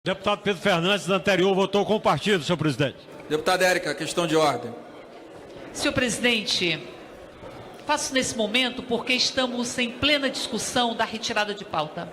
Deputado Pedro Fernandes, anterior, votou com o partido, senhor presidente. Deputada Érica, questão de ordem. Senhor presidente, faço nesse momento porque estamos em plena discussão da retirada de pauta.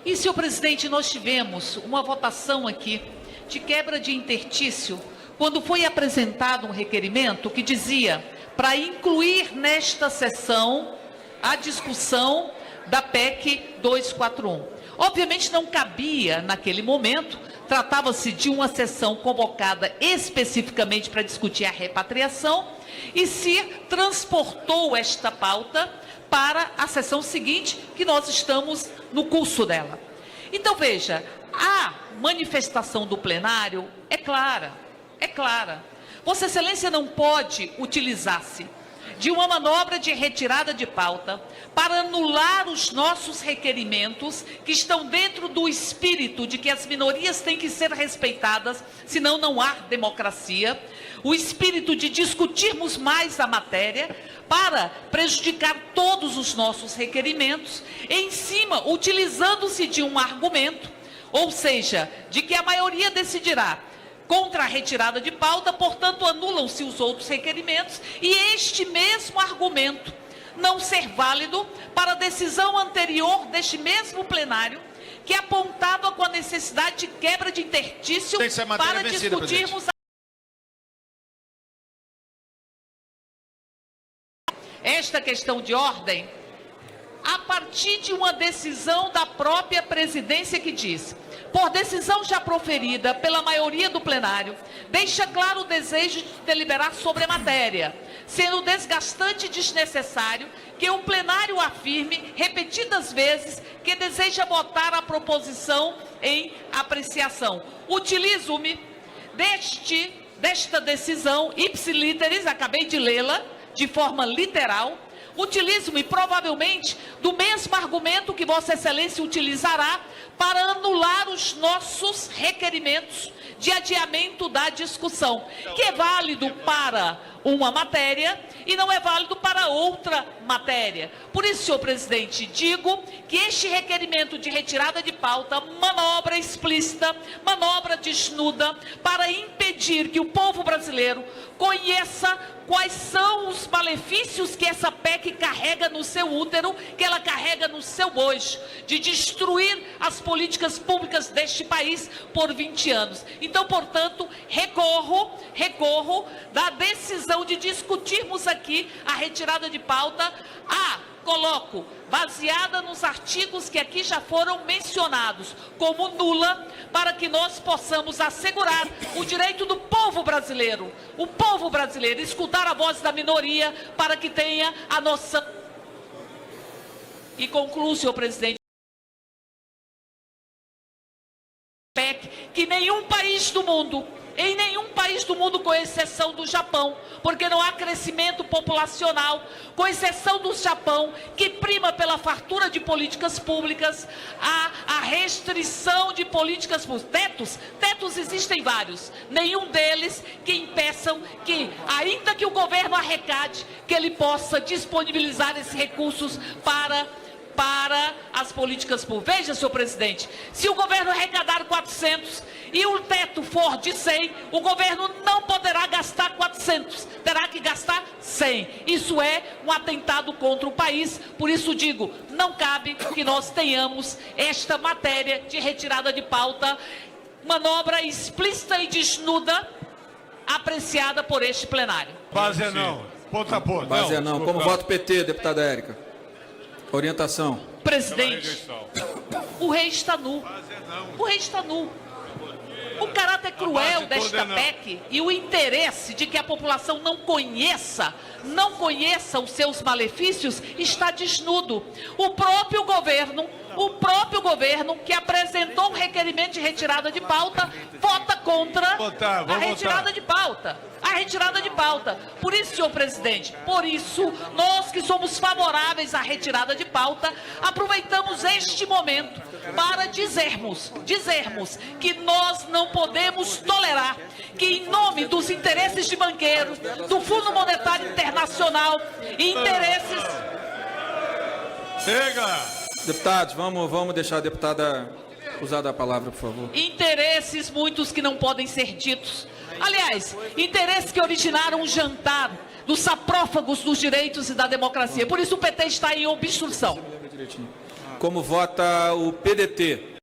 E, senhor presidente, nós tivemos uma votação aqui de quebra de interstício quando foi apresentado um requerimento que dizia para incluir nesta sessão a discussão da PEC 241. Obviamente não cabia naquele momento, tratava-se de uma sessão convocada especificamente para discutir a repatriação e se transportou esta pauta para a sessão seguinte, que nós estamos no curso dela. Então, veja, a manifestação do plenário é clara, é clara. Vossa Excelência não pode utilizar-se de uma manobra de retirada de pauta para anular os nossos requerimentos que estão dentro do espírito de que as minorias têm que ser respeitadas, senão não há democracia, o espírito de discutirmos mais a matéria para prejudicar todos os nossos requerimentos, em cima, utilizando-se de um argumento, ou seja, de que a maioria decidirá contra a retirada de pauta, portanto, anulam-se os outros requerimentos e este mesmo argumento não ser válido para a decisão anterior deste mesmo plenário, que apontava com a necessidade de quebra de interstício para discutirmos esta questão de ordem a partir de uma decisão da própria presidência que diz: por decisão já proferida pela maioria do plenário, deixa claro o desejo de deliberar sobre a matéria, sendo desgastante e desnecessário que o plenário afirme repetidas vezes que deseja votar a proposição em apreciação. Utilizo-me desta decisão, ipsiliteris, acabei de lê-la de forma literal, utilizo-me provavelmente do mesmo argumento que Vossa Excelência utilizará para anular os nossos requerimentos de adiamento da discussão, que é válido para uma matéria e não é válido para outra matéria. Por isso, senhor presidente, digo que este requerimento de retirada de pauta, manobra explícita, manobra desnuda, para impedir que o povo brasileiro conheça quais são os malefícios que essa PEC carrega no seu útero, que ela carrega no seu bojo, de destruir as políticas públicas deste país por 20 anos. Então, portanto, recorro da decisão de discutirmos aqui a retirada de pauta, coloco, baseada nos artigos que aqui já foram mencionados, como nula, para que nós possamos assegurar o direito do povo brasileiro, escutar a voz da minoria, para que tenha a noção. E concluo, senhor presidente, que nenhum país do mundo, em nenhum país do mundo, com exceção do Japão, porque não há crescimento populacional, com exceção do Japão, que prima pela fartura de políticas públicas, a restrição de políticas públicas. Tetos existem vários, nenhum deles que impeçam que, ainda que o governo arrecade, que ele possa disponibilizar esses recursos para as políticas públicas. Veja, senhor presidente, se o governo arrecadar 400 e o teto for de 100, o governo não poderá gastar 400, terá que gastar 100. Isso é um atentado contra o país, por isso digo, não cabe que nós tenhamos esta matéria de retirada de pauta, manobra explícita e desnuda, apreciada por este plenário. Base não, ponto a ponto. Base não. Como voto PT, deputada Érica? Orientação. Presidente, o rei está nu. O rei está nu. O caráter cruel desta PEC e o interesse de que a população não conheça os seus malefícios está desnudo. O próprio governo que apresentou um requerimento de retirada de pauta, vota contra a retirada de pauta. Por isso, senhor presidente, nós que somos favoráveis à retirada de pauta, aproveitamos este momento para dizermos que nós não podemos tolerar que, em nome dos interesses de banqueiros, do Fundo Monetário Internacional e interesses... Chega! Deputados, vamos deixar a deputada Usada a palavra, por favor. Interesses muitos que não podem ser ditos. Aliás, interesses que originaram um jantar dos saprófagos dos direitos e da democracia. Por isso o PT está em obstrução. Como vota o PDT?